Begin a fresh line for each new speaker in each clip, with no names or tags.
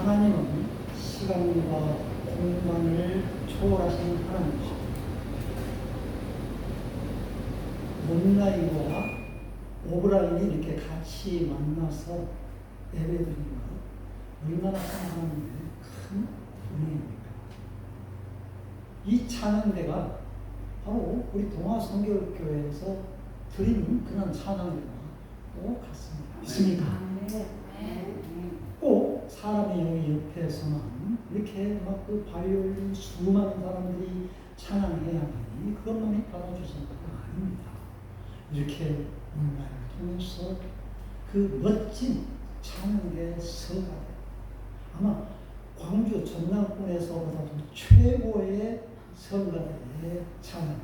하나님은 시간과 공간을 초월하시는 하나님이십니다. 온라인과 오프라인이 이렇게 같이 만나서 예배드리는 것, 얼마나 하나님의 큰 은혜입니까? 이 찬양대가 바로 우리 동아성결교회에서 드리는 그런 찬양대와 같습니다. 있습니까? 꼭 사람의 영이 옆에서만 이렇게 막 그 바이올린 수많은 사람들이 찬양해야 하니 그것만이 받아주시는 건 아닙니다. 이렇게 온라인을 통해서 그 멋진 찬양의 서가 아마 광주 전남권에서보다도 최고의 성가대의 찬양을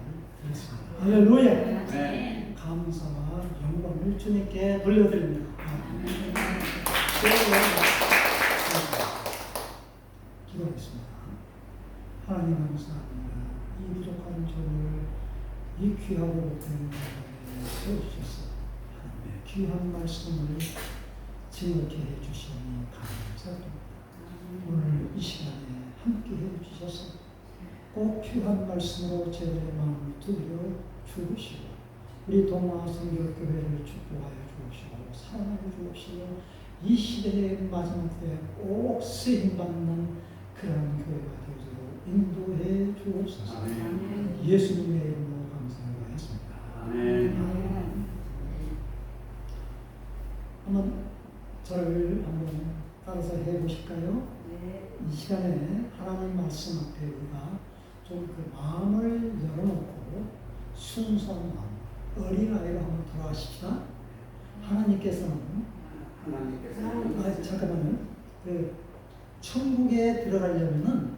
드렸습니다. 할렐루야! 네. 감사와 영광을 주님께 돌려드립니다. 기도하겠습니다. 하나님 감사합니다. 이 부족한 저를 이 귀하고 복된 자리에 세워주셔서 하나님의 귀한 말씀을 즐겁게 해주시니 감사드립니다. 오늘 이 시간에 함께 해주셔서 꼭 필요한 말씀으로 저희의 마음을 두드려 주시고 우리 동아성결교회를 축복하여 주시고 사랑하여 주시고 이 시대의 마지막 때에 꼭 쓰임받는 그런 교회가 되도록 인도해 주옵소서. 예수님의 이름으로 감사하겠습니다. 아멘. 한번 저를 한번 따라서 해보실까요? 네. 이 시간에 하나님 말씀 앞에 우리가 좀 그 마음을 열어놓고 순수한 마음, 어린아이로 한번 돌아가십시다. 하나님께서는 잠깐만요. 그 천국에 들어가려면은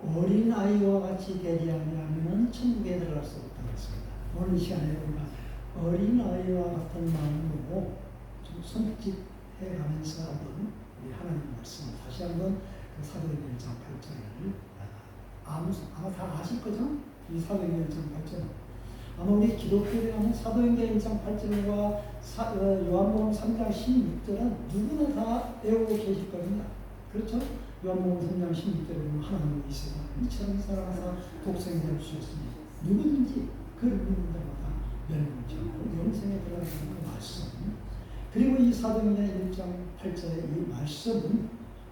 어린아이와 같이 되지 않으면 천국에 들어갈 수 없다고 했습니다. 오늘 이 시간에 우리가 어린아이와 같은 마음으로 좀 손짓해 가면서 한번 우리 하나님 말씀을 다시 한번 그 사도행전 1장 8절을 아마 다 아실 거죠? 이 사도행전 1장 8절. 아마 우리 기독교에 하는 사도행전 1장 8절과 요한복음 3장 16절은 누구나 다 외우고 계실 겁니다. 그렇죠? 요한복음 3장 16절에 하나님이 있어서 이처럼 사랑하사 독생자를 주셨으니 누구든지 그를 믿는 자마다 멸망치 않고 영생에 들어가는 그 말씀. 그리고 이 사도행전 1장 8절의 이 말씀은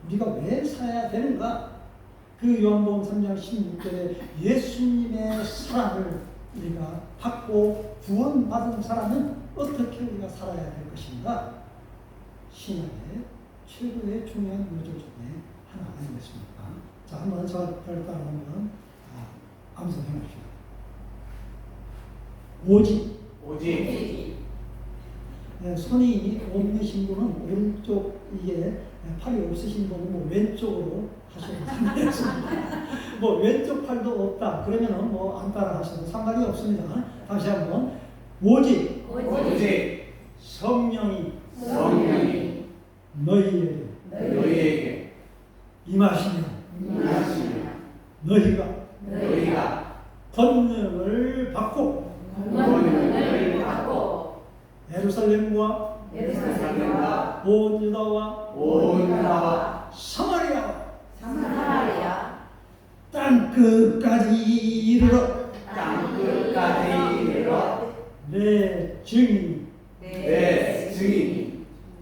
우리가 왜 사야 되는가? 그 요한복음 3장 16절에 예수님의 사랑을 우리가 받고 구원받은 사람은 어떻게 우리가 살아야 될 것인가? 신약의 최고의 중요한 요소 중에 하나 아니겠습니까? 자, 한번 저를 따라 한번 암송해봅시다. 오직. 네, 손이 없으신 분은 오른쪽 이게 팔이 없으신 분은 뭐 왼쪽으로 하셔도 상관없습니다. 뭐 왼쪽 팔도 없다 그러면은 뭐 안 따라 하셔도 상관이 없습니다. 다시 한번 오직 성령이 너희에게 임하시며 너희가 권능을 받고 예루살렘과 온 유다와 사마리아 땅 끝까지 이르러 내 증인이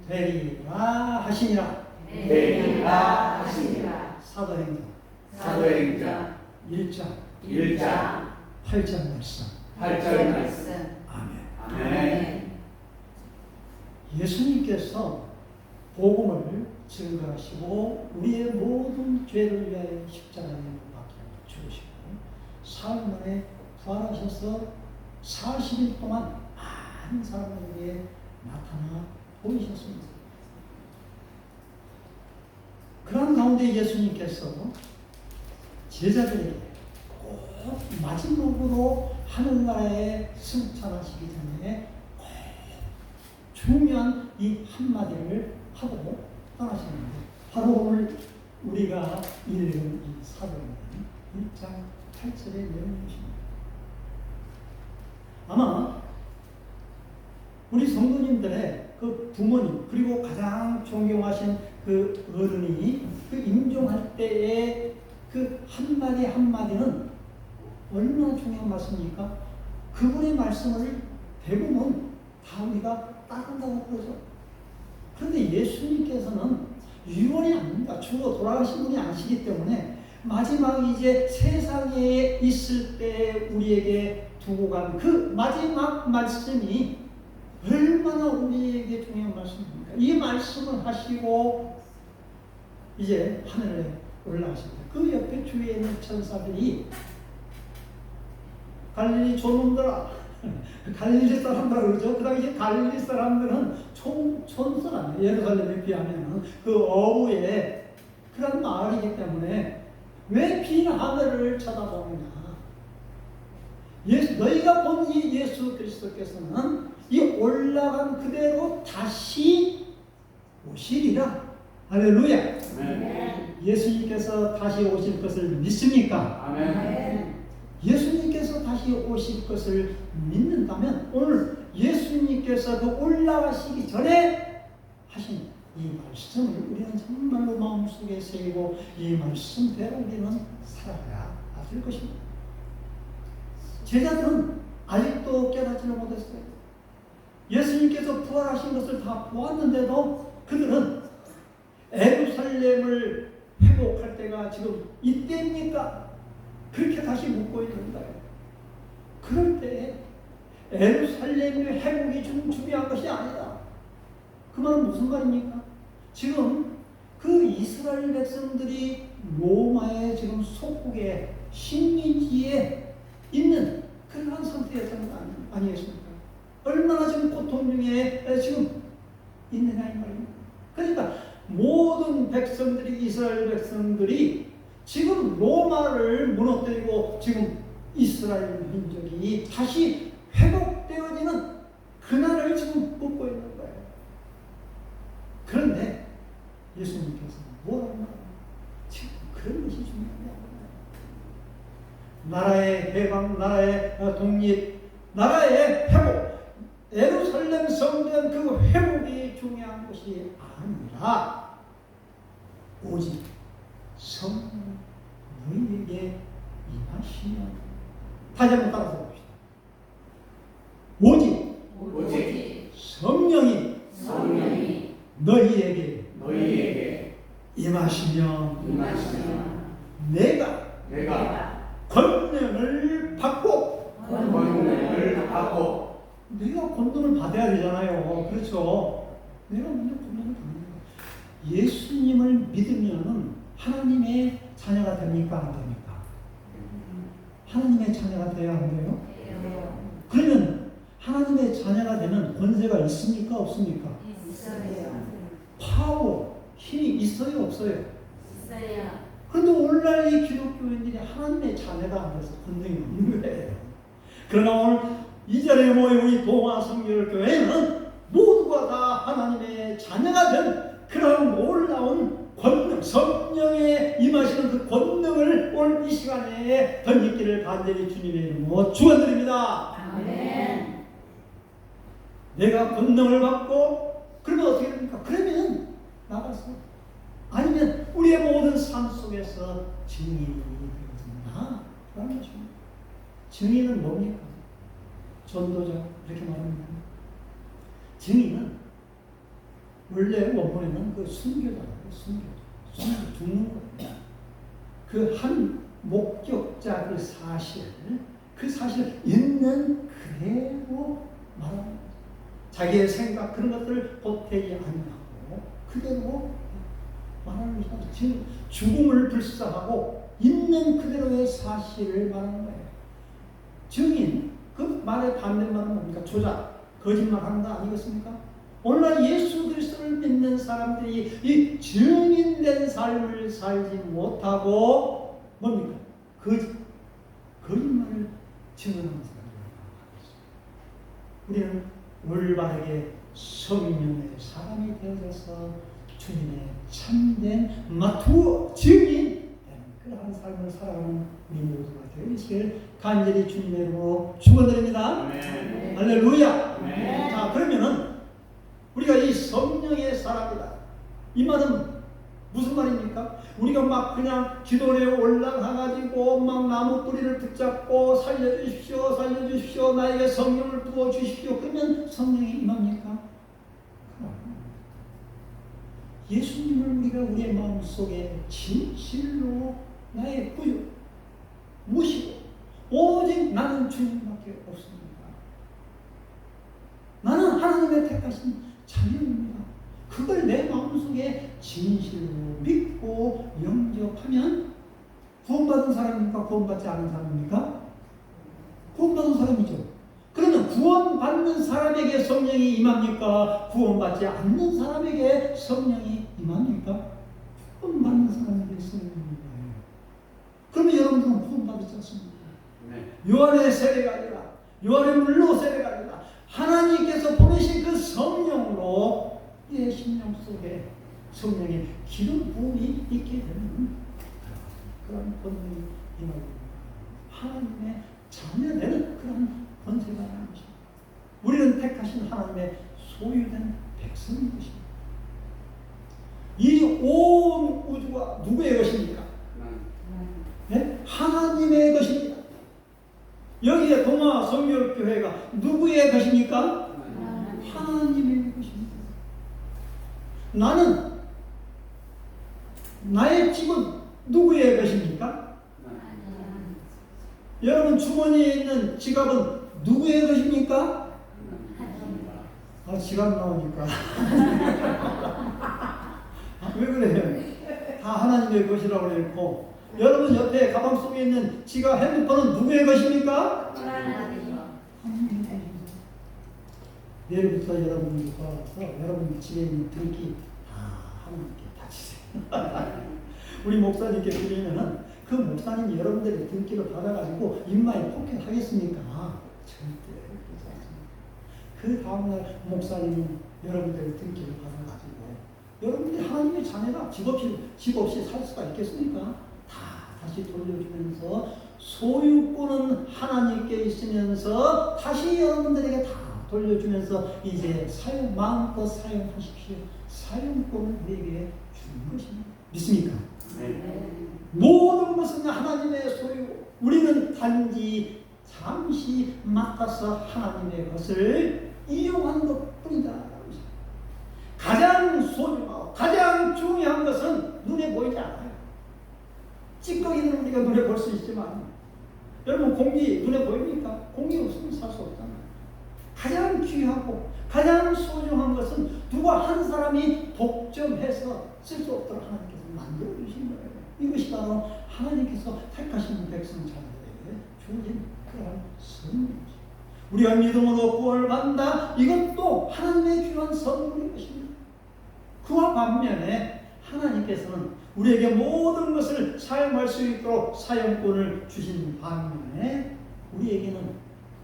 되리라 하시니라. 사도행전 1장 8절 말씀. 아멘. 예수님께서 복음을 증거하시고 우리의 모든 죄를 위하여 십자가에 못 박혀 죽으시고 사흘 만에 부활하셔서 40일 동안 많은 사람들에게 나타나 보이셨습니다. 그런 가운데 예수님께서 제자들에게 꼭 마지막으로 하늘나라에 승천하시기 전에 꼭 중요한 이 한마디를 하고 떠나시는데 바로 오늘 우리가 읽은 이 사도행전 1장 8절의 내용이십니다. 아마 우리 성도님들의 그 부모님 그리고 가장 존경하신 그 어른이 그 임종할 때의 그 한마디 한마디는 얼마나 중요한 말씀입니까? 그분의 말씀을 대부분 다 우리가 따른다고 그러죠. 그런데 예수님께서는 유언이 아닙니다. 죽어 돌아가신 분이 아니시기 때문에 마지막 이제 세상에 있을 때 우리에게 두고 간 그 마지막 말씀이 얼마나 우리에게 중요한 말씀입니까? 이 말씀을 하시고 이제 하늘에 올라가십니다. 그 옆에 주위에 있는 천사들이 갈릴리 촌놈들아, 갈릴리 사람들아 그러죠. 그 당시 갈릴리 사람들은 촌사람, 예루살렘에 비하면 그 어부의 그런 마을이기 때문에 왜 빈 하늘을 쳐다보느냐. 너희가 본 이 예수 그리스도께서는 이 올라간 그대로 다시 오시리라. 할렐루야.
아멘.
예수님께서 다시 오실 것을 믿습니까?
아멘.
예수님께서 다시 오실 것을 믿는다면 오늘 예수님께서 그 올라가시기 전에 하신 이 말씀을 우리는 정말로 마음속에 새기고 이 말씀대로 우리는 살아야 될 것입니다. 제자들은 아직도 깨닫지를 못했어요. 예수님께서 부활하신 것을 다 보았는데도 그들은 예루살렘을 회복할 때가 지금 이때입니까? 그렇게 다시 묻고 있는 거예요. 그럴 때 예루살렘의 회복이 좀 중요한 것이 아니다. 그 말은 무슨 말입니까? 지금 그 이스라엘 백성들이 로마의 지금 속국의 식민지에 있는 그런 상태였던 거 아니겠습니까? 얼마나 지금 고통 중에 지금 있느냐 이 말입니다. 그러니까 모든 백성들이 이스라엘 백성들이 지금 로마를 무너뜨리고 지금 이스라엘 민족이 다시 회복되어지는 그날을 지금 묻고 있는 거예요. 그런데 예수님께서 뭐라고 말합니까? 지금 그런 것이 중요한 게 아니에요. 나라의 해방, 나라의 독립, 나라의 회복, 예루살렘 성전 그 회복이 중요한 것이 아니라 오직 성령 너희에게 임하시면, 다시 한번 따라서 봅시다. 오직 성령이 너희에게 임하시면 내가 권능을 받고 내가 권능을 받아야 되잖아요. 그렇죠? 내가 먼저 권능을 받는 거예요. 예수님을 믿으면 하나님의 자녀가 됩니까? 안 됩니까? 하나님의 자녀가 돼야 안 돼요? 그러면 하나님의 자녀가 되면 권세가 있습니까? 없습니까?
있어요.
파워, 힘이 있어요? 없어요?
있어요.
그런데 오늘날 이 기독교인들이 하나님의 자녀가 안 돼서 권능이 없는 거예요. 그러나 오늘 이 자리에 모인 우리 동화 성결교회는 모두가 다 하나님의 자녀가 된 그런 놀라운 권능, 성령에 임하시는 그 권능을 오늘 이 시간에 덧입기를 간절히 주님의 이름으로 축원드립니다.
아멘.
내가 권능을 받고 그러면 어떻게 됩니까? 그러면 나가서 아니면 우리의 모든 삶 속에서 증인이 되거든요. 라는 것입니다. 증인은 뭡니까? 전도자 이렇게 말합니다. 증인은 원래 원문에는 그 순교자예요. 순교 죽는 거예요. 그 한 목격자 그 사실 있는 그대로 말하는 거예요. 자기의 생각 그런 것들을 보태지 않고 그대로 말하는 것이죠. 지금 죽음을 불사하고 있는 그대로의 사실을 말하는 거예요. 증인, 그 말의 반대말은 뭡니까? 조작, 거짓말한다 아니겠습니까? 오늘날 예수 그리스도를 믿는 사람들이 이 증인된 삶을 살지 못하고 뭡니까? 거짓말을 증언하는 사람들입니다. 우리는 올바르게 성령의 사람이 되어서 주님의 참된 마투어 증인 그러한 삶을 살아가는 우리 모두가 되시길 간절히 주님의 이름으로 축원드립니다.
아멘.
할렐루야.
아멘.
자, 그러면은 우리가 이 성령의 사람이다 이 말은 무슨 말입니까? 우리가 막 그냥 기도에 올라가가지고 막 나무 뿌리를 붙잡고 살려주십시오, 살려주십시오, 나에게 성령을 부어주십시오. 그러면 성령이 임합니까? 예수님을 우리가 우리의 마음속에 진실로 나의 구주 모시고 오직 나는 주님밖에 없습니다. 나는 하나님의 택하신 자녀입니다. 그걸 내 마음속에 진실로 믿고 영접하면 구원받은 사람입니까? 구원받지 않은 사람입니까? 구원받은 사람이죠. 그러면 구원받는 사람에게 성령이 임합니까? 구원받지 않는 사람에게 성령이 임합니까? 구원받는 사람에게 성령이 임해요. 그러면 여러분들은 구원받지 않습니까? 요한의 세례가 아니라, 요한의 물로 세례가 아니라 하나님께서 보내신 그 성령으로 내 심령 속에 성령의 기름 부음이 있게 되는 그런 권능이 임합니다. 하나님의 자녀되는 그런 권세가 나는 것입니다. 우리는 택하신 하나님의 소유된 백성인 것입니다. 이 온 우주가 누구의 것입니까? 네? 하나님의 것입니다. 여기에 동화 성결교회가 누구의 것입니까? 하나님의 것입니다. 나는, 나의 집은 누구의 것입니까? 여러분 주머니에 있는 지갑은 누구의 것입니까? 아, 지갑 나오니까. 왜 그래요? 다 하나님의 것이라고 그랬고, 여러분 옆에 가방 속에 있는 지갑, 핸드폰은 누구의 것입니까? 내일부터 여러분이 돌아와서 여러분 집에 있는 등기 다 하나님께 바치세요. 우리 목사님께 드리면은 그 목사님이 여러분들의 등기를 받아가지고 입마에 포켓하겠습니까? 절대 그렇지 않습니다. 그 다음날 목사님은 여러분들의 등기를 받아가지고 여러분들이 하나님의 자녀가 집 없이 살 수가 있겠습니까? 다 다시 돌려주면서 소유권은 하나님께 있으면서 다시 여러분들에게 다 돌려주면서 이제 마음껏 사용하십시오. 사용권을 우리에게 주는 것입니다. 믿습니까?
네.
모든 것은 하나님의 소유. 우리는 단지 잠시 맡아서 하나님의 것을 이용하는 것뿐이다. 가장 소중하고 가장 중요한 것은 눈에 보이지 않아요. 찌꺼기는 우리가 눈에 볼 수 있지만 여러분 공기 눈에 보입니까? 공기 없으면 살 수 없잖아요. 가장 귀하고 가장 소중한 것은 누가 한 사람이 독점해서 쓸 수 없도록 하나님께서 만들어 주신 거예요. 이것이 바로 하나님께서 택하신 백성 자녀들에게 주어진 그런 선물이죠. 우리가 믿음으로 구원을 받는다. 이것도 하나님의 귀한 선물인 것입니다. 그와 반면에 하나님께서는 우리에게 모든 것을 사용할 수 있도록 사용권을 주신 반면에 우리에게는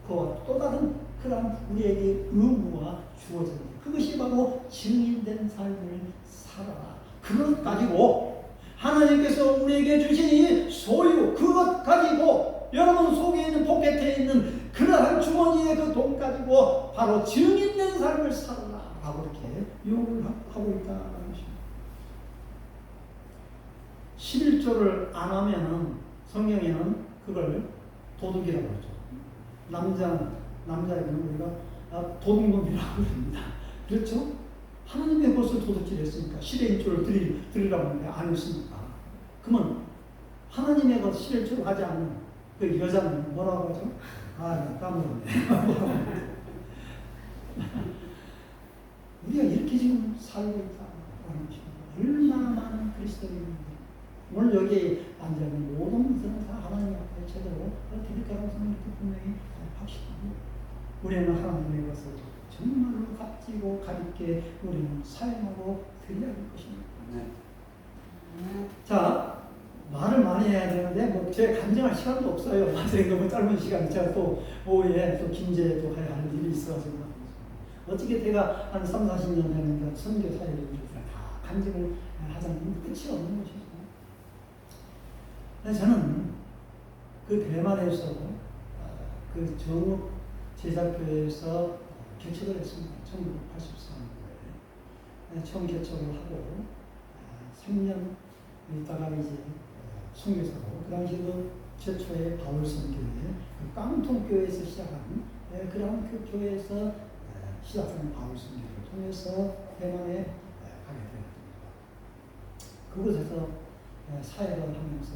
그와 또 다른 그런 우리에게 의무가 주어집니다. 그것이 바로 증인된 삶을 살아라. 그것 가지고 하나님께서 우리에게 주신 이 소유, 그것 가지고 여러분 속에 있는 포켓에 있는 그러한 주머니의 그 돈 가지고 바로 증인된 삶을 살아라 라고 이렇게 요구를 하고 있다는 것입니다. 11조를 안 하면은 성경에는 그걸 도둑이라고 하죠. 남자에게는 우리가 도둑놈이라고 합니다. 그렇죠? 하나님의 것을 도둑질했으니까 11조를 드리라고 하는데 안 했으니까. 그러면 하나님의 것 11조를 하지 않는 그 여자는 뭐라고 하죠? 까먹었네. 우리가 이렇게 지금 살고 있다는 것입니다. 얼마나 많은 그리스도인들이 오늘 여기 앉아있는 모든 분들은 다 하나님 앞에 제대로 드릴 거라고 저는 이렇게 분명히 확신합니다. 우리는 하나님의 것을 정말로 값지고 가볍게 우리는 사용하고 드려야 할 것입니다. 자, 말을 많이 해야 되는데 뭐 제 간증할 시간도 없어요. 너무 짧은 시간 제가 또 오후에 또 김제도 해야 할 일이 있어가지고 어떻게 제가 한 3, 40년 되는데 선교 사역을 다 간증을 하자면 끝이 없는 것이죠. 저는 그 대만에서 그 정읍 제자교회에서 개척을 했습니다. 1983년도에 처음 개척을 하고 3년 있다가 이제 선교사로 그 당시에도 최초의 바울 선교회 그 깡통교회에서 시작한 그런 그 교회에서 시작하는 바울 선교를 통해서 대만에 가게 되었습니다. 그곳에서 사역을 하면서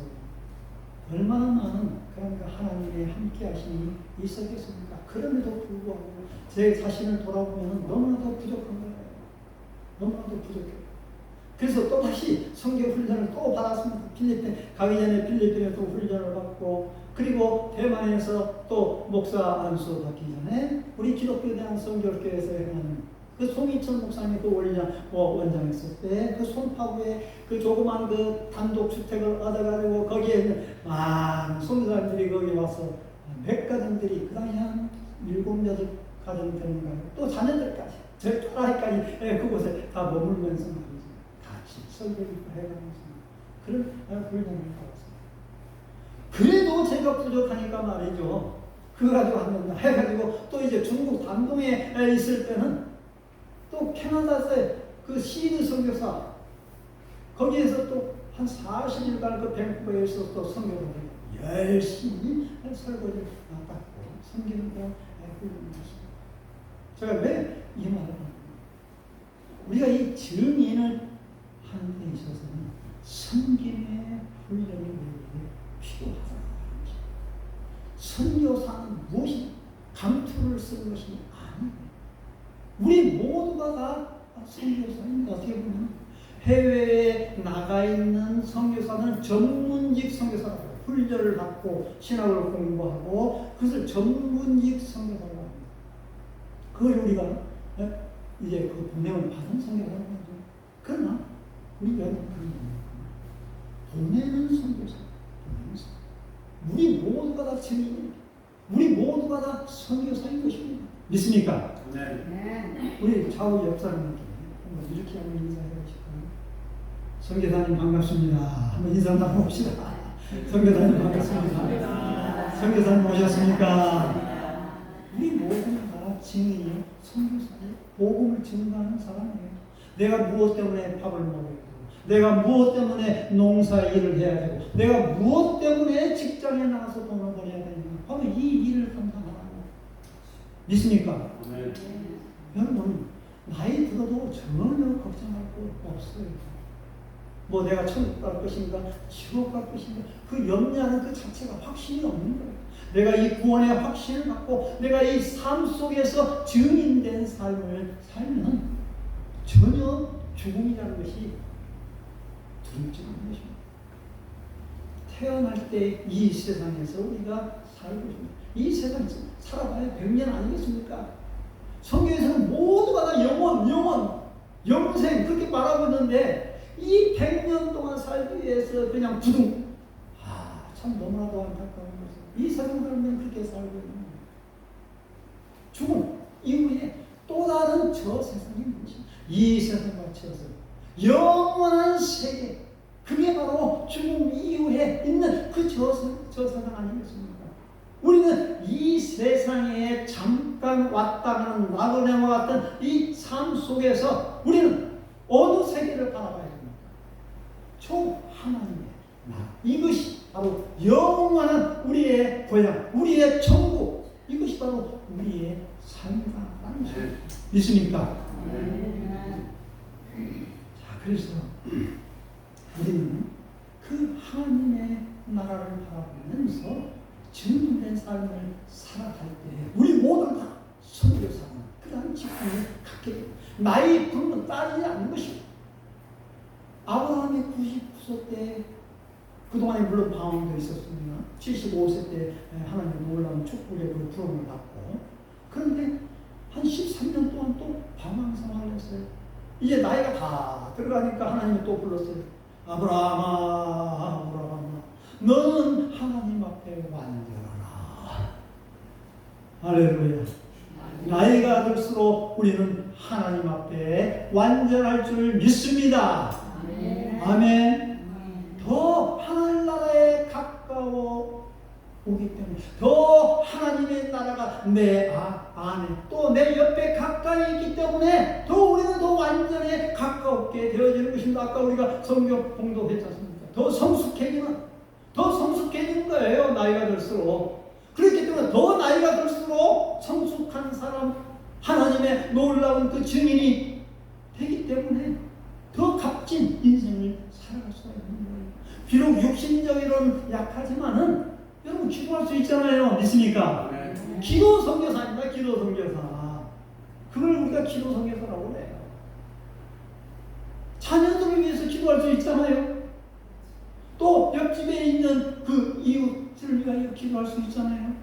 얼마나 많은 그러니까 하나님의 함께 하심이 있었겠습니까? 그럼에도 불구하고 제 자신을 돌아보면 너무나도 부족한 거예요. 너무나도 부족해요. 그래서 또 다시 선교 훈련을 또 받았습니다. 필리핀 가기 전에 필리핀에 또 훈련을 받고 그리고 대만에서 또 목사 안수 받기 전에 우리 기독교 대한 선교교회에서 행하는 그 송이천 목사님이 그 원장했을 때 그 손파구에 그 조그만 그 단독 주택을 얻어가지고 거기에 있는 많은 선교사님들이 거기 와서 몇 가정들이 그 당시 한 7, 8가정 되는가 또 자녀들까지 저 또라이까지 그곳에 다 머물면서 말이죠. 같이 설교를 해가면서 그런 훈련을 받았습니다. 그래도 제가 부족하니까 말이죠. 그거 가지고 한번 해가지고 또 이제 중국 단동에 있을 때는 또 캐나다에서 그 시드 선교사 거기에서 또 한 40일간 그 밴쿠버에서 또 선교를 해요. 열심히 설교를 받고 선교를 훈련했습니다. 제가 왜 이 말을 합니까? 우리가 이 증인을 하는 데 있어서는 선교의 훈련이 필요하다. 선교사는 무엇이 감투를 쓰는 것이 아니에요. 우리 모두가 다 선교사입니다. 어떻게 보면 해외에 나가 있는 선교사는 전문직 선교사라고 훈련을 받고 신학을 공부하고 그것을 전문직 선교사라고 합니다. 그걸 우리가 이제 그 보냄을 받은 선교사라고 하죠. 그러나 우리가 보내는 선교사, 우리 모두가 다 증인입니다. 우리 모두가 다 선교사인 것입니다. 믿습니까?
네.
우리 좌우 옆사람들께 한번 이렇게 한번 인사해 보실까요? 선교사님 반갑습니다. 한번 인사 나눠봅시다. 선교사님 반갑습니다. 선교사님 오셨습니까? 우리 모두는 다 증인이요. 선교사예요. 복음을 증거하는 사람이에요. 내가 무엇 때문에 밥을 먹어야 되고 내가 무엇 때문에 농사 일을 해야 되고 내가 무엇 때문에 직장에 나가서 돈을 벌어야 되는가 바로 이 일을 감당하라고 믿습니까?
네.
여러분 나이 들어도 전혀 걱정할 거 없어요. 뭐 내가 천국 갈 것인가 지옥 갈 것인가 그 염려하는 그 자체가 확신이 없는 거예요. 내가 이 구원의 확신을 갖고 내가 이 삶 속에서 증인된 삶을 살면 전혀 죽음이라는 것이 두렵지 않은 것입니다. 태어날 때 이 세상에서 우리가 살고 있습니다. 이 세상에서 살아봐야 100년 아니겠습니까? 성경에서는 모두가 다 영생 그렇게 말하고 있는데 이 100년 동안 살기 위해서 그냥 부둥 참 너무나도 안타까운 것이죠. 이 세상 사람들은 그렇게 살고 있는 거예요. 죽음 이후에 또 다른 저 세상이 무엇입니까? 이 세상과 쳐서 영원한 세계 그게 바로 죽음 이후에 있는 그 저 세상 아니겠습니까? 우리는 이 세상에 잠깐 왔다 가는 나그네와 같은 이 삶 속에서 우리는 어느 세계를 바라봐야 됩니까? 총 하나님의 나라. 이것이 바로 영원한 우리의 고향, 우리의 천국. 이것이 바로 우리의 삶이라는 것입니다. 믿습니까? 자, 그래서 우리는 그 하나님의 나라를 바라보면서 증인된 삶을 살아갈 때 우리 모두 다 선교사는 그런 직분을 갖게 됩니다. 나이 부르면 따르지 않는 것입니다. 아브라함이 99세 때 그동안에 물론 방황도 있었습니다. 75세 때 하나님의 놀라운 축복의 그 부름을 받고 그런데 한 13년 동안 또 방황 생활을 했어요. 이제 나이가 다 들어가니까 하나님이 또 불렀어요. 아브라함아 너는 하나님 앞에 완전하라. 할렐루야. 나이가 들수록 우리는 하나님 앞에 완전할 줄 믿습니다. 아멘. 더 하나님 나라에 가까워 오기 때문에 더 하나님의 나라가 내 안에 또 내 옆에 가까이 있기 때문에 더 우리는 더 완전히 가까웠게 되어지는 것입니다. 아까 우리가 성경 봉독했지 않습니까? 더 성숙해지는 거예요. 나이가 들수록. 그렇기 때문에 더 나이가 들수록 성숙한 사람, 하나님의 놀라운 그 증인이 되기 때문에 더 값진 인생을 살아갈 수가 있는 거예요. 비록 육신적으로는 약하지만은 여러분 기도할 수 있잖아요. 믿습니까? 기도 선교사입니다. 기도 선교사. 그걸 우리가 기도 선교사라고 해요. 자녀들을 위해서 기도할 수 있잖아요. 또 옆집에 있는 그 이웃을 위하여 기도할 수 있잖아요.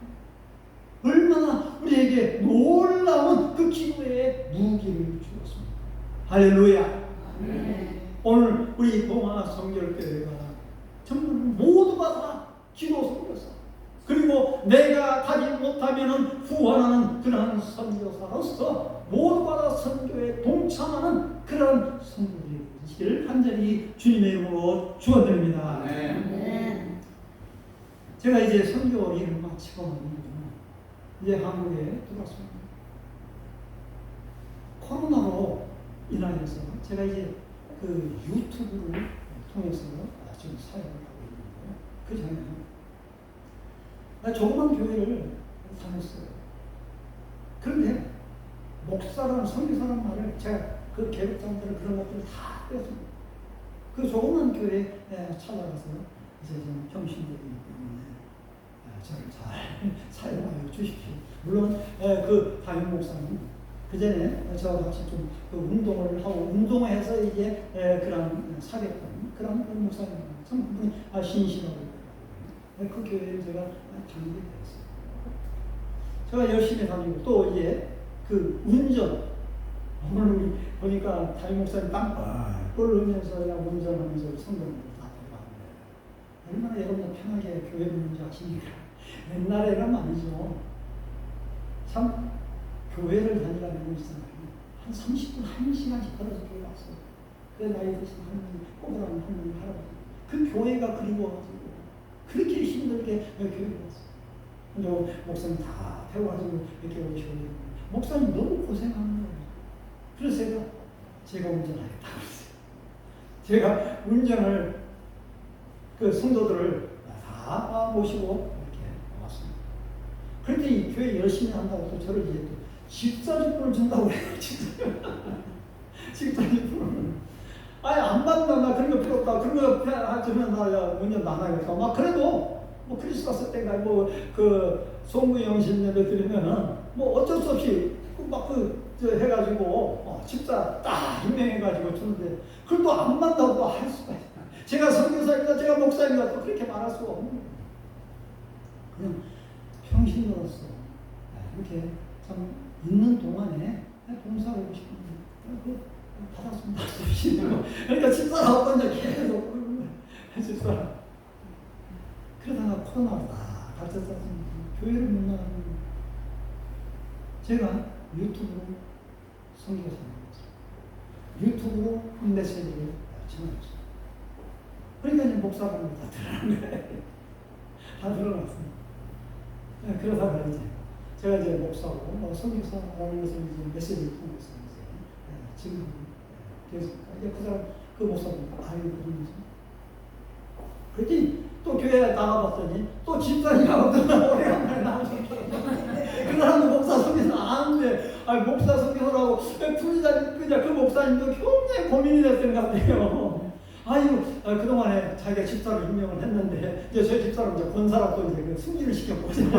얼마나 우리에게 놀라운 그 기도의 무기를 주었습니다. 할렐루야. 오늘 우리 동화 성결교회가 정말 모두가 다 기도 선교사, 그리고 내가 가지 못하면 후원하는 그러한 선교사로서 모두가 다 선교에 동참하는 그런 성도들이 되시기를 간절히 주님의 이름으로 축원드립니다. 제가 이제 선교 일을 마치고 이제 한국에 들어왔습니다. 코로나로 인하여서 제가 이제 그 유튜브를 통해서 지금 사역을 하고 있는데요. 그 전에 나 조그만 교회를 다녔어요. 그런데 목사라는 선교사라는 말을 제가 그 계획자들은 그런 것들을 다 빼었습니다. 그 조그만 교회에 찾아가서 이제 좀 평신들이 때문에 저를 잘 사용하여 주십시오. 물론 그 담임 목사님 그 전에 저와 같이 좀 그 운동을 하고 운동해서 이제 그런 사겠던 그런 목사님 참 그분이 신실하고 그 교회를 제가 다니게 되었어요. 제가 열심히 다니고 또 이제 그 운전 오늘 우리 보니까 담임 목사님 땀 흘리면서 운전하면서 성경을 다 들어가는데 얼마나 여러분 편하게 교회 있는지 아십니까? 옛날에는 말이죠. 참 교회를 다니라는 거 있잖아요. 한 30분, 1시간씩 걸어서 교회 왔어요. 그 나이 드신 할머니, 꼬부랑 할머니, 할아버지. 그 교회가 그리워가지고 그렇게 힘들게 교회에 왔어요. 근데 목사님 다 태워가지고 이렇게 오시고 목사님 너무 고생하는 거예요. 그래서 제가 운전하겠다고 했어요. 제가 운전을 그 성도들을 다 모시고 이렇게 왔습니다. 그랬더니 교회 열심히 한다고 또 저를 이제 또 집사직분을 준다고 해요. 집사직분을. 아니 안 받는다. 그런 거 필요 없다. 그런 거 하면 나 운전 안 하겠어. 막 그래도 뭐 크리스마스 때가 뭐 그 송구 영신 예배 드리면은 뭐 어쩔 수 없이 막 해가지고 집사 딱 임명해가지고 주는데 그걸 또 안 만다고 또 할 수가 있어요. 제가 선교사니까 제가 목사니까 또 그렇게 말할 수가 없는 거예요. 그냥 평신으로서 이렇게 참 있는 동안에 봉사하고 싶은데 받았습니다. 그러니까 집사라고 하니까 계속 집사라. 그러다가 코로나가 다 닥쳤습니다. 교회를 못 나가는 거예요. 제가 유튜브로 성교사 유튜브로 메시지를 전해줬어요. 그러니까 이제 목사님이 다 들어간 거예요. 다 들어갔습니다. 그러다가 이제 제가 이제 목사고 성교사라는 것을 이제 메시지를 통해서 이제 지금 계속 이제 그 사람 그 목사님 알고 그러면서 그랬더니 또 교회에 나가봤더니 또 집사님하고 또 오래간만에 나오셨어요. 그 사람도 목사 성교사 아는데 목사 성교사라고 풀리자 그 목사님도 굉장히 고민이 됐던 것 같아요. 그동안에 자기가 집사로 임명을 했는데 이제 저희 집사로 이제 권사라고 이제 그 승진을 시켰거든요.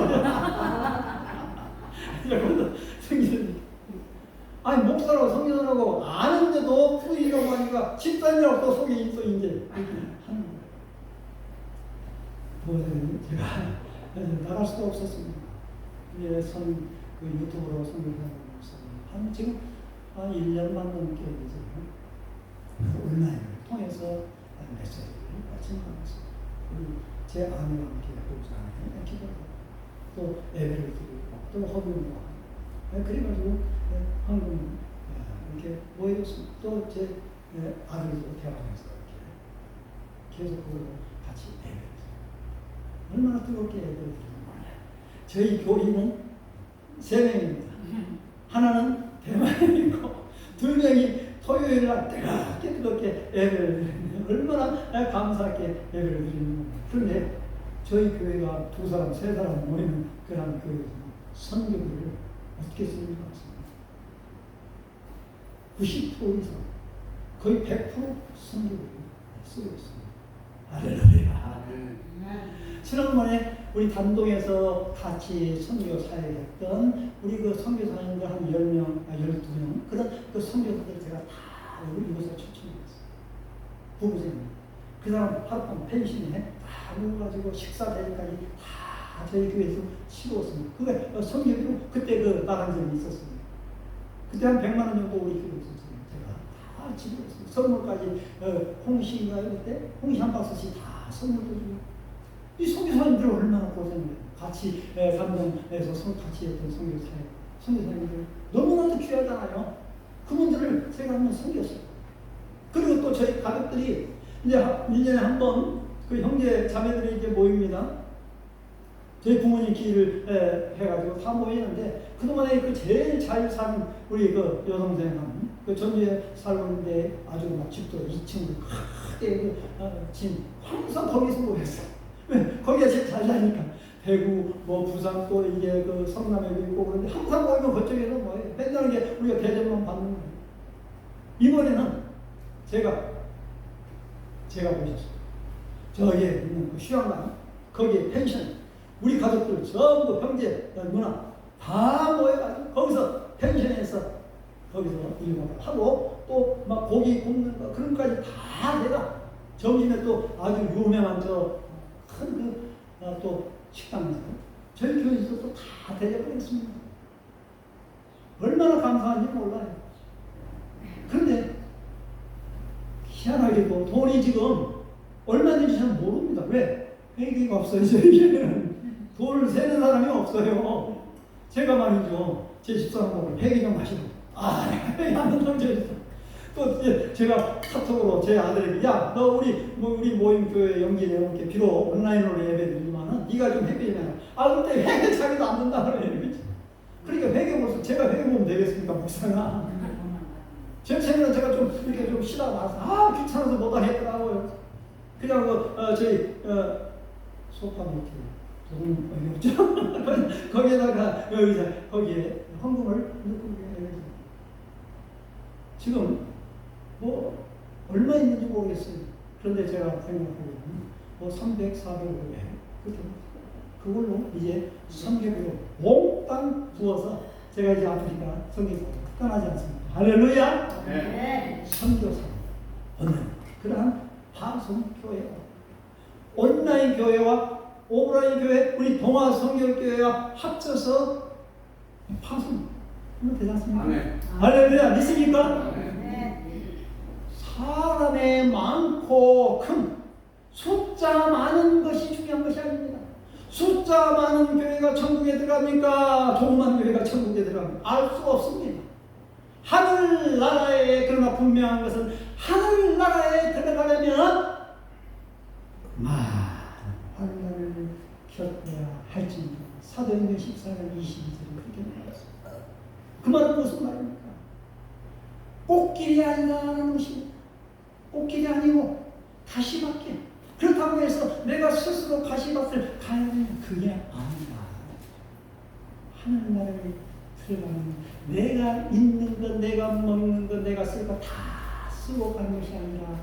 승진을 목사라고 성교사라고 아는데도 풀리려고 하니까 집사님이라고 또 속이 또 이제 하는 거예요. 제가 나갈 수가 없었습니다. 그 유튜브로 성교사라고 했었는데 지금 한 1년만 넘게 되죠. 온라인을 통해서 메시지를 전하고 있습니다. 그리고 제 아내와 함께 도우자에 기도하고 또 예배를 드리고 또 헌금도 하고 그래가지고 한국 이렇게 모여졌습니다. 또 제 아들도 대학에서 이렇게 계속 그걸로 같이 예배를 얼마나 뜨겁게 예배를 드리는 몰라요. 저희 교인은 3명입니다. 하나는 대만에 있고 2명이 토요일 날 내가 그렇게 예배를 드리는 얼마나 감사하게 예배를 드리는 겁니다. 그런데 저희 교회가 2사람, 3사람 모이는 그런 그 선교를 어떻게 쓰는지 아십니까? 90% 이상, 거의 100% 선교를 쓰고 있습니다. 할렐루야. 지난번에 우리 단동에서 같이 선교 사역했던 우리 그 선교사님들 한 10명, 12명 그런 그 선교사들 제가 다 우리 이곳에 초청했어요. 부부생님. 그 사람 하룻밤 펜션에 다 모여가지고 식사 대접까지 다 저희 교회에서 치루었습니다. 그게 선교비로 그때 그 나간 적이 있었습니다. 그때 한 100만 원 정도 우리 교회에 있었어요. 제가 다 치루었습니다. 선물까지 홍시인가요 그때? 홍시 한 박스씩 다 선물도 주고. 이 선교사님들 얼마나 고생해요. 같이 감동에서 같이 했던 선교사님들 너무나도 귀하잖아요. 그분들을 제가 한번 섬겼어요. 그리고 또 저희 가족들이 이제 1년에 한 번 그 형제 자매들이 이제 모입니다. 저희 부모님 기일을 해가지고 다 모이는데 그동안에 그 제일 잘 사는 우리 그 여동생은 그 전주에 살고 있는데 아주 막 집도 2층 크게 집 항상 거기서 모였어요. 거기가 제일 잘 사니까 대구 뭐 부산 또 이게 그 성남에도 있고 그런데 항상 모이면 그쪽에서 뭐예요. 맨날 이게 우리가 대접만 받는 거예요. 이번에는 제가 보셨어요. 저기에 있는 그 휴양관 거기에 펜션 우리 가족들 전부 형제 누나 다 모여가지고 거기서 펜션에서 거기서 일을 하고 또 막 고기 굽는 거 그런 것까지 다 내가 점심에 또 아주 유명한 큰 또 식당에서 저희 교회에서 또 다 대접을 했습니다. 얼마나 감사한지 몰라요. 그런데 희한하게도 돈이 지금 얼마든지 잘 모릅니다. 왜? 회계가 없어요. 저희에는 돈을 세는 사람이 없어요. 제가 말이죠. 제 집사람하고 회계 좀 하시고 회계 한번 정해주세요. 또 제가 카톡으로 제 아들에게 야, 너 우리 모임 교회 연기에 이렇게 비록 온라인으로 예배드리지만은 네가 좀 회계 좀 해라. 그때 회계 자기도 안 된다 그래요. 그러니까 회계 보면서 제가 회계 보면 되겠습니까, 목사가? 제 책에는 제가 좀 이렇게 좀 쉬다가 나서 귀찮아서 못하겠더라고요. 그냥 저희 소파 밑에 조금 어렵죠. 거기에다가 여기서 거기에 헌금을 넣고 지금 뭐 얼마 있는지 모르겠어요. 그런데 제가 생각하기에는 뭐 300, 400, 500 그걸로 이제 선교비로 몽땅 부어서 제가 이제 아프리카 선교사로 떠나지 않습니다. 할렐루야.
네.
선교사 그러한 파송교회와 온라인 교회와 오프라인 교회 우리 동아 선교교회와 합쳐서 파송 되지 않습니까? 할렐루야. 믿습니까? 사람의 많고 큰 숫자 많은 것이 중요한 것이 아닙니다. 숫자 많은 교회가 천국에 들어갑니까? 조그만 교회가 천국에 들어갑니까? 알 수 없습니다. 하늘나라에 그러나 분명한 것은 하늘나라에 들어가려면 하늘나라를 겪어야 할지니라. 사도행전 14장 22절에 그렇게 말했습니다. 그 말은 무슨 말입니까? 꽃길이 아니라는 것입니다. 꽃길이 아니고 가시밭길. 그렇다고 해서 내가 스스로 가시밭을 가야 되는 그게 아니다. 하늘나라에 들어가는 내가 있는 것, 내가 먹는 것, 내가 쓸 것 다 쓰고 가는 것이 아니라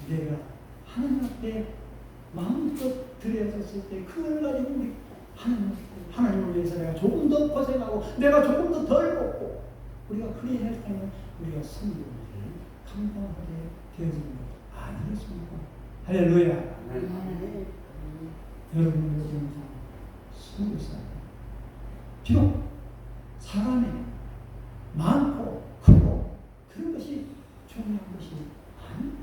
내가 하나님 앞에 마음껏 드려졌을 때 그걸 가지고 우리 하나님을 위해서 내가 조금 더 고생하고 내가 조금 더 덜 먹고 우리가 그리 했다면 우리가 선교를 감당하게 되어지는 것 아니겠습니까? 할렐루야. 여러분의 영상 선교사예요. 비록 사람이 많고 크고 그런 것이 중요한 것이 아닙니다.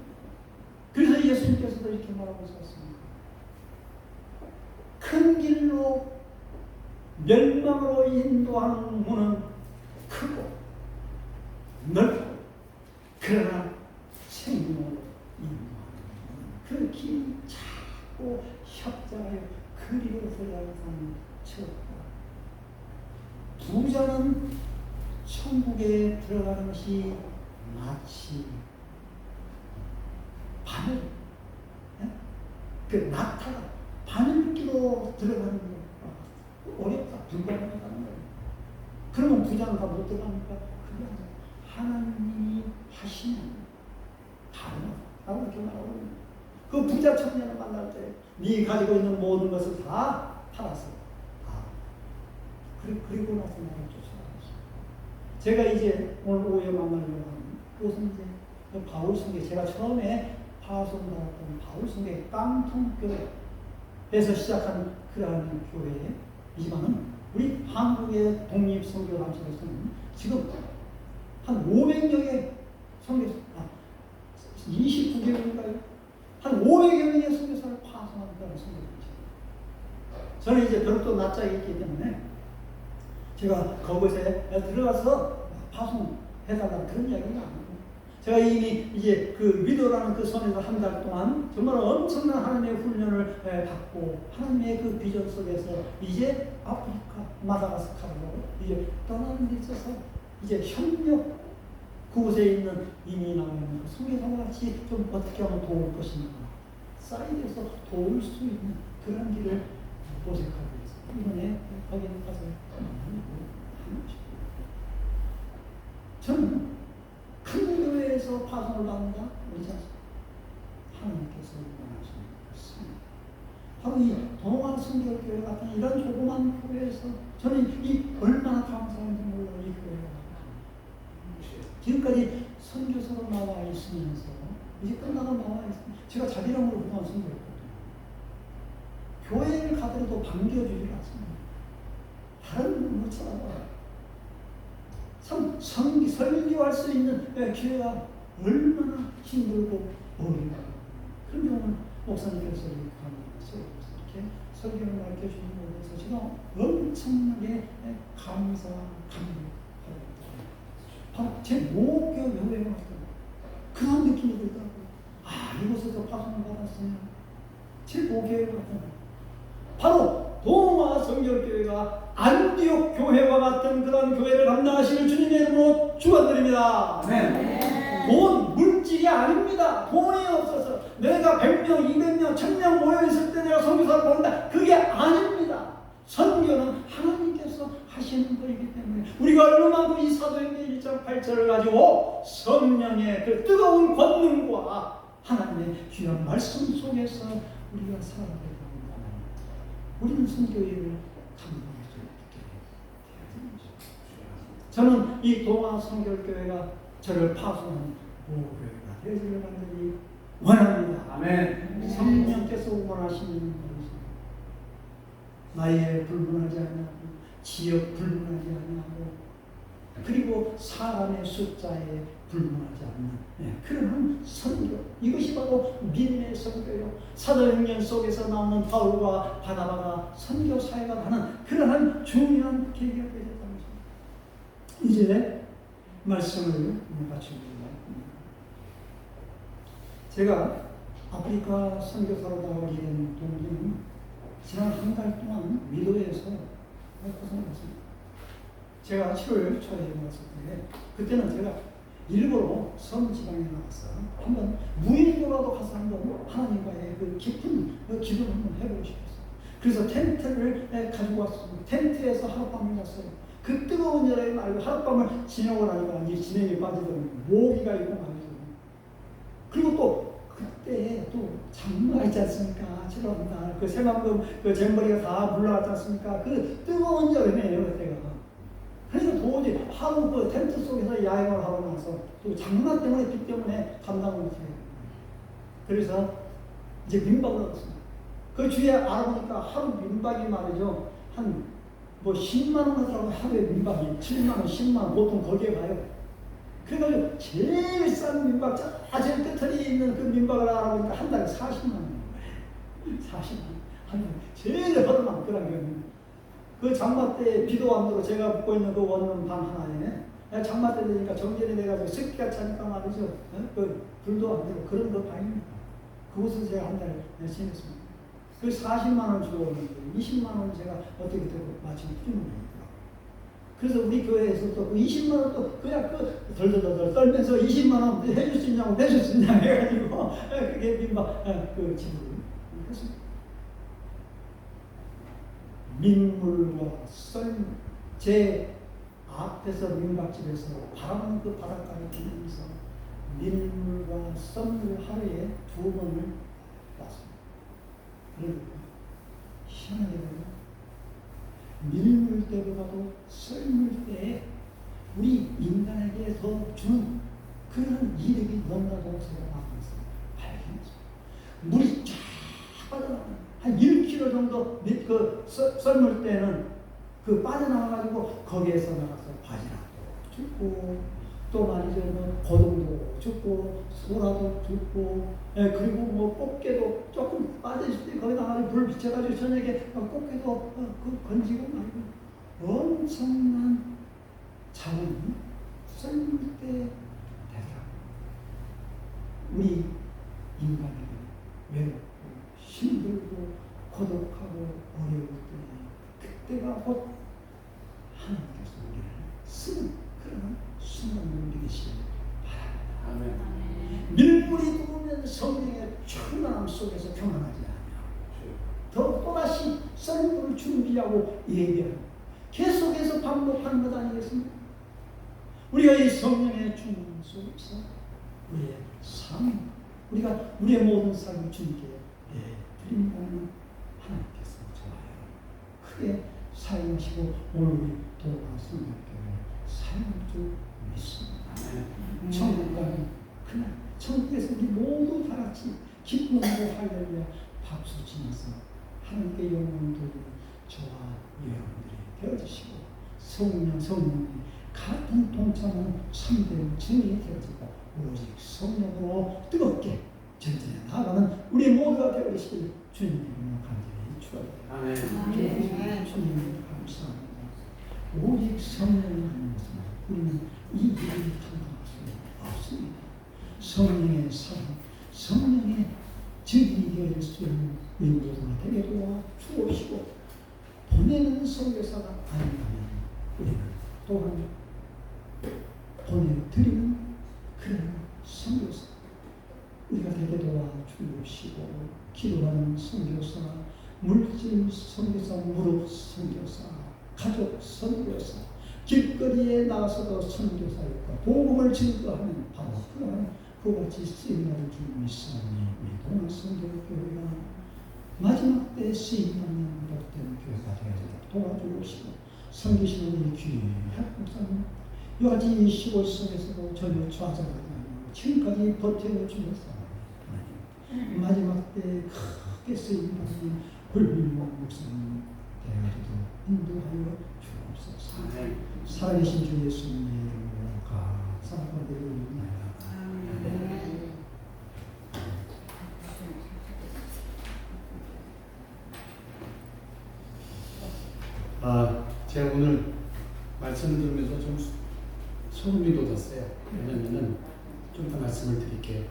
그래서 예수님께서도 이렇게 말하고 있었습니다. 큰 길로 멸망으로 인도하는 문은 크고 넓고 그러나 생명으로 인도하는 그 길이 작고 협착하여 그리로 들어가는 사람은 적다. 부자는 천국에 들어가는 것이 마치 바늘, 그 낙타가 바늘기로 들어가는 거 어렵다, 불가능하다는 거예요. 그러면 부자는 다 못 들어갑니까? 그게 아니라 하나님이 하시면 가능하다고 이렇게 말하고 있는 거예요. 그 부자 청년을 만날 때 네 가지고 있는 모든 것을 다 팔았어. 그리고 나서 나를 쫓아가셨어요. 제가 이제 오늘 오후에 만나려고 하는 그것은 이제 바울 성계, 제가 처음에 파송받았던 바울 성계 깡통교회에서 시작한 그러한 교회이지만은 우리 한국의 독립선교단체에서는 지금 한 500여 개 선교사, 29개국인가요? 한 500여 명의 선교사를 파송한다는 선교단체. 저는 이제 별도 낯짝이 있기 때문에 제가 그곳에 들어가서 파송해달라는 그런 이야기가 아니고, 제가 이미 이제 그 위도라는 그 섬에서 한 달 동안 정말 엄청난 하나님의 훈련을 받고 하나님의 그 비전 속에서 이제 아프리카 마다가스카르로 이제 떠나는 데 있어서 이제 협력, 그곳에 있는 이민하는 선교사와 같이 좀 어떻게 하면 도울 것인가, 사이드에서 도울 수 있는 그런 길을 모색하고 있습니다. 이번에 거기 가서 하는 것입니다. 저는 큰 교회에서 파송을 받는다? 그렇지 않습니다. 하나님께서 원하시는 것입니다. 바로 이 동아선교교회 같은 이런 조그만 교회에서 저는 이 얼마나 감사한지 몰라요. 이 교회가 지금까지 선교사로 나와 있으면서 이제 끝나고 나와 있습니다. 제가 자기랑으로 그동안 선교했거든요. 교회를 가더라도 반겨주지 않습니다. 다른 못 찾아봐요. 참 설교할 수 있는 기회가 얼마나 힘들고 어려워요. 그런 경우는 목사님께서 이렇게 설교를 가르쳐주는 것에 대해서 제가 엄청나게 감사합니다. 바로 제 목표 교회에 왔어요. 그런 느낌이 들더라고요. 이곳에서 파송을 받았으면 제 목표에 왔잖아요. 바로 동아 성결교회가 안디옥 교회와 같은 그런 교회를 감당하시는 주님의 이름으로 축원드립니다. 돈, 물질이 아닙니다. 돈이 없어서 내가 100명, 200명, 1000명 모여있을 때 내가 선교사를 보낸다. 그게 아닙니다. 선교는 하나님께서 하시는 것이기 때문에 우리가 얼마만큼 이 사도행전 1장 8절을 가지고 성령의 그 뜨거운 권능과 하나님의 귀한 말씀 속에서 우리가 살아가야 합니다. 우리는 선교회를 감당할 수 있게 되어야 됩니다. 저는 이 동아 선교교회가 저를 파송한 교회가 되어지길 간절히 원합니다.
아멘.
성령께서 원하시는 것입니다. 나이에 불문하지 않냐고, 지역 불문하지 않냐고, 그리고 사람의 숫자에 불문하지 않는 그런 선교, 이것이 바로 믿음의 선교요. 사도행전 속에서 나오는 바울과 바나바가 선교 사회가 하는 그러한 중요한 계기가 되었다는 것입니다. 이제 말씀을 마칩니다. 제가 아프리카 선교사로 나오게 된 동기는 지난 한 달 동안 미도에서 고생을 했습니다. 제가 7월 초에 왔을 때, 그때는 제가 일부러 섬 지방에 나가서 한번 무인도라도 가서 한번 하나님과의 그 깊은 그 기도를 한번 해보고 싶었어요. 그래서 텐트를 가지고 왔습니다. 텐트에서 하룻밤을 잤어요. 그 뜨거운 여름에 말고 하룻밤을 지내고 나니까 이제 진행이 빠지더라고요. 모기가 있고 말이죠. 그리고 또 그때 또 장마가 있지 않습니까? 7월 날 그 새만금 그 잼버리가 다 물러갔지 않습니까? 그 뜨거운 여름이에요 그때가. 그래서 도저히 하루 그 텐트 속에서 야영을 하고 나서 또 장마 때문에 비 때문에 감당을 못해요. 그래서 이제 민박을 얻었습니다. 그 주위에 알아보니까 하루 민박이 말이죠. 한 뭐 10만 원 하더라고요. 하루에 민박이 7만 원, 10만 원 보통 거기에 가요. 그래가지고 제일 싼 민박, 제일 끝에 있는 그 민박을 알아보니까 한 달에 40만 원. 40만 원. 한 달에 제일 허름한 그런 경우입니다. 그 장마 때 비도 안 오고 제가 묵고 있는 그 원룸 방 하나에 장마 때 되니까 정전이 돼가지고 습기가 차니까 말이죠. 그 불도 안 되고 그런 거 방입니다. 그곳에서 제가 한 달 지냈습니다. 그 40만 원 주고 오는데 20만 원 제가 어떻게 되고 마침 풀리는 거니까. 그래서 우리 교회에서 또 20만 원 또 그냥 덜덜덜 떨면서 20만 원 해줄 수 있냐고 해줄 수 있냐고 해가지고 그게 민박 그 지불을 했습니다. 민물과 썰물 제 앞에서 민박집에서 바라보는 그 바닷가를 보면서 민물과 썰물 하루에 2번을 봤습니다. 그러니까 희한하게도 밀물 때보다도 썰물 때에 우리 인간에게 더 주는 그런 이득이 너무나도 제가 나타났어요. 발견했어요. 물이 쫙 빠져나가는 한 1km 정도 그 썰물 때는 그 빠져나가가지고 거기에서 나가서 바지락도 죽고 또 말이죠 뭐 고동도 죽고 소라도 죽고 그리고 뭐 꽃게도 조금 빠져있을 때 거기 나가서 불 비춰가지고 저녁에 꽃게도 건지고 말이고 엄청난 자원이 썰물 때 되더라고요. 우리 인간에게 외롭고 힘들고 고독하고 어려울 때 그때가 곧 하나님께서 우리를 쓰는 그런 순간을 누리시길 바랍니다.
아멘.
밀물이 들어오면 성령의 충만함 속에서 평안하지 않냐. 또다시 썰물을 준비하고 예배하고 계속해서 반복하는 것 아니겠습니까? 우리가 이 성령의 충만 속에서 우리의 삶, 우리가 우리의 모든 삶을 주님께 드린다는 하나님께서 좋아요. 크게 사용하시고 오늘 우리 도가 성령교회 사용할 줄 믿습니다. 천국 가는 그날 천국에서 우리 모두 다 같이 기쁨으로 할렐루야 박수 치면서 하나님께 영광을 돌리는 저와 여러분들이 되어주시고 성령이 같은 동참하는 참된 증인이 되어지고 오직 성령으로 뜨겁게 전진해 나아가는 우리 모두가 되어주시길 주님의 이름으로 간절히 축원합니다. 주님 감사합니다. 오직 성령이 아니면서 우리는 이 일을 감당할 수 없습니다. 성령의 사랑, 성령의 증인이 되어질 수 있는 우리 모두가 되게 도와 주옵시고 보내는 선교사가 아니라면 우리는 또한 보내드리는 그런 선교사 우리가 되게 도와 주옵시고 기도하는 선교사, 물질 선교사, 무릎 선교사, 가족 선교사, 길거리에 나가서도 선교사였고 복음을 증거하는 바로 그러한 그같이 쓰임받을 줄 믿사오니 우리 동아선교교회가 마지막 때 쓰임받는 복된 교회가 되어지도록 도와주옵시고 섬기시는 우리 귀한 목사님 여기까지 시골 속에서도 전혀 좌절하지 않고 지금까지 버텨주면서 마지막 때 크게 쓰임받는 훌륭한 목사님 되어지도록 인도하여 주옵소서. 살아계신 주 예수님의 이름으로 감사드립니다.
제가 오늘 말씀을 들으면서 좀 소름이 돋았어요. 왜냐면은 좀 더 말씀을 드릴게요.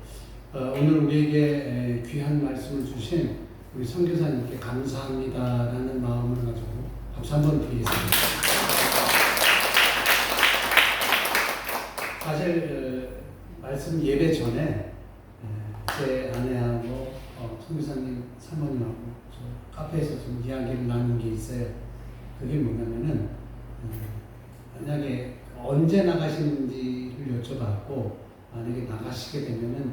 오늘 우리에게 귀한 말씀을 주신 우리 선교사님께 감사합니다라는 마음을 가지고 박수 한번 드리겠습니다. 사실 말씀 예배 전에 제 아내하고 선교사님 사모님하고 카페에서 좀 이야기를 나눈 게 있어요. 그게 뭐냐면은 만약에 언제 나가시는지를 여쭤봤고 만약에 나가시게 되면은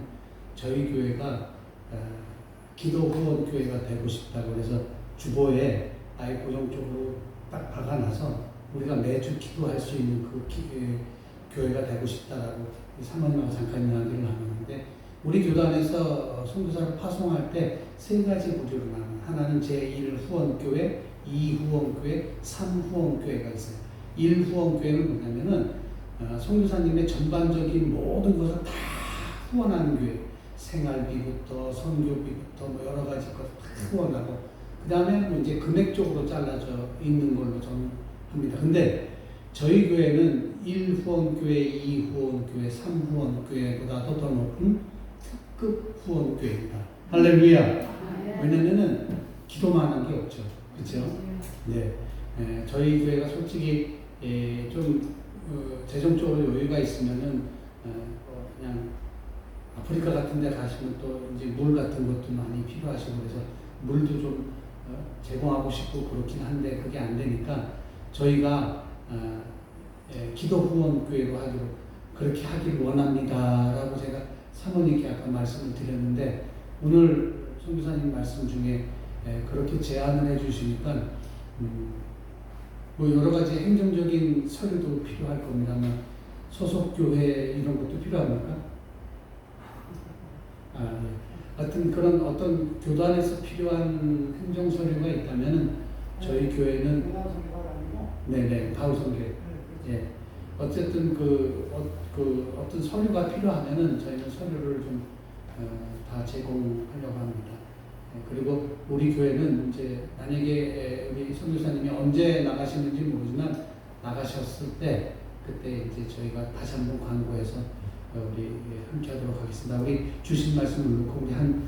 저희 교회가 기도 후원 교회가 되고 싶다고 그래서 주보에 아예 고정적으로 딱 박아놔서 우리가 매주 기도할 수 있는 그 교회가 되고 싶다라고 사모님하고 잠깐 이야기를 나눴는데 우리 교단에서 선교사를 파송할 때 3가지 부류로 나눠요. 하나는 제1 후원교회, 2 후원교회, 3 후원교회가 있어요. 1 후원교회는 뭐냐면은 선교사님의 전반적인 모든 것을 다 후원하는 교회. 생활비부터 선교비부터 뭐 여러 가지 것을 다 후원하고 그 다음에 뭐 이제 금액적으로 잘라져 있는 걸로 저는 합니다. 근데 저희 교회는 1 후원교회, 2 후원교회, 3 후원교회보다도 더 높은 특급 후원교회입니다. 할렐루야. 왜냐면은 기도만 한 게 없죠. 그렇죠? 네. 저희 교회가 솔직히 좀 재정적으로 여유가 있으면은 그냥 아프리카 같은 데 가시면 또 이제 물 같은 것도 많이 필요하시고 그래서 물도 좀 제공하고 싶고 그렇긴 한데 그게 안 되니까 저희가 기도 후원 교회로 하기로 그렇게 하길 원합니다라고 제가 사모님께 아까 말씀을 드렸는데 오늘 선교사님 말씀 중에 그렇게 제안을 해주시니까 뭐 여러 가지 행정적인 서류도 필요할 겁니다만 소속 교회 이런 것도 필요합니까? 하여튼 그런 어떤 교단에서 필요한 행정 서류가 있다면은 저희 교회는 네네 바울성계 예 어쨌든 어떤 서류가 필요하면은 저희는 서류를 좀 다 제공하려고 합니다. 그리고 우리 교회는 이제 만약에 우리 선교사님이 언제 나가시는지 모르지만 나가셨을 때 그때 이제 저희가 다시 한번 광고해서 우리 함께하도록 하겠습니다. 우리 주신 말씀을 놓고 우리 한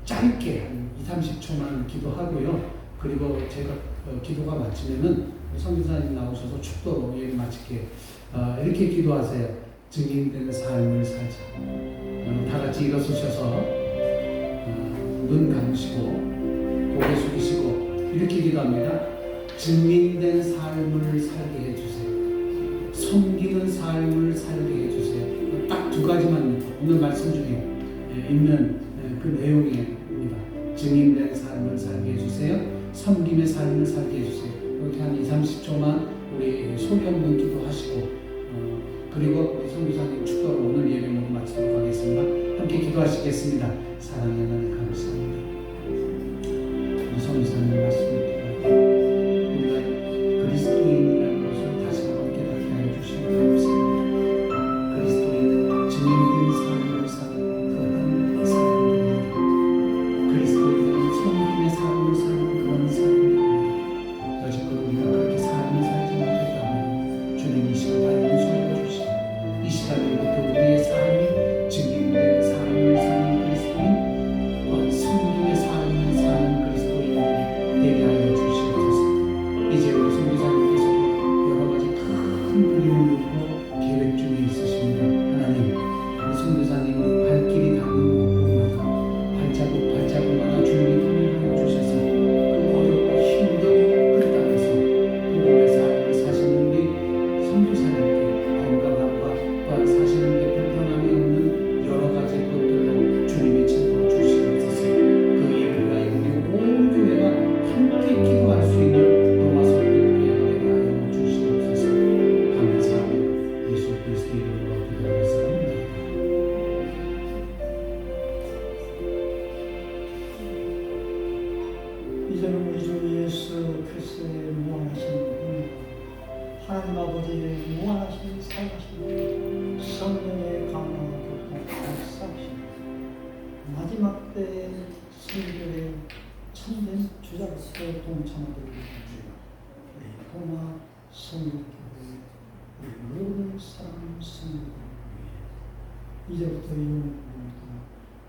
짧게 한 2-30초만 기도하고요. 그리고 제가 기도가 마치면은 선교사님 나오셔서 축도로 예를 마칠게요. 이렇게 기도하세요. 증인된 삶을 살자. 다 같이 일어서셔서 눈 감으시고 고개 숙이시고 이렇게 기도합니다. 증인된 삶을 살게 해주세요. 섬기는 삶을 살게 해주세요. 딱 두 가지만 오늘 말씀 중에 있는 그 내용입니다. 증인된 삶을 살게 해주세요. 섬김의 삶을 살게 해주세요. 이렇게 한 2-30초만 우리 소리 없는 기도하시고 그리고 우리 선교사님 축도로 오늘 예배 모두 마치도록 하겠습니다. 함께 기도하시겠습니다. 사랑의 하나님 감사합니다. 우리 선교사님 말씀을 우리가 그리스도인이라는 것을 다시 한번 깨닫게 하여 주시니 감사합니다. 그리스도인 증인된 삶을 사는 그런 사람들입니다. 그리스도인은 섬김의 삶을 사는 그런 사람들입니다. 여지껏 우리가 그렇게 삶을 살지 못했다면 주님 이 시간 용서해 주시고 이 시간에부터 우리의 삶이 증인된 삶을 사는 그리스도인 섬김의 삶을 사는 그리스도인들이 되게 하여 주시옵소서. 이제 우리 선교사님께서 여러 가지 큰 그림을 놓고 계획 중에 있으십니다. 하나님 우리 선교사님 발길이 닿는 곳마다 발자국마다 주님이 통일하여 주셔서 그 어렵고 힘든 그 땅에서 복음의 삶을 사시는 우리 선교사님께 건강함과 또한 사시는 데 불편함이 없는 여러 가지 것들로 주님이 채워 주시옵소서. 그 일을 위하여 우리 온 교회가 함께 기도할 수 있는 로마서 교회가 되게 하여 주시옵소서. 감사하며 예수 그리스도 이름으로 기도하겠습니다.
이제는 우리 주 예수 그리스도의 무한하신 은혜와 하나님 아버지의 무한하신 사랑하신 성령의 강력하고 역사하신 마지막 때의 성결의 참된 주자로서 동참하도록 해주시고 우리 도마 성교회 우리 모든 사랑하는 성도들 위해 이제부터 영원히 모두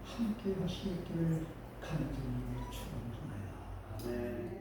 함께 하시기를 간절히 축원합니다.
네.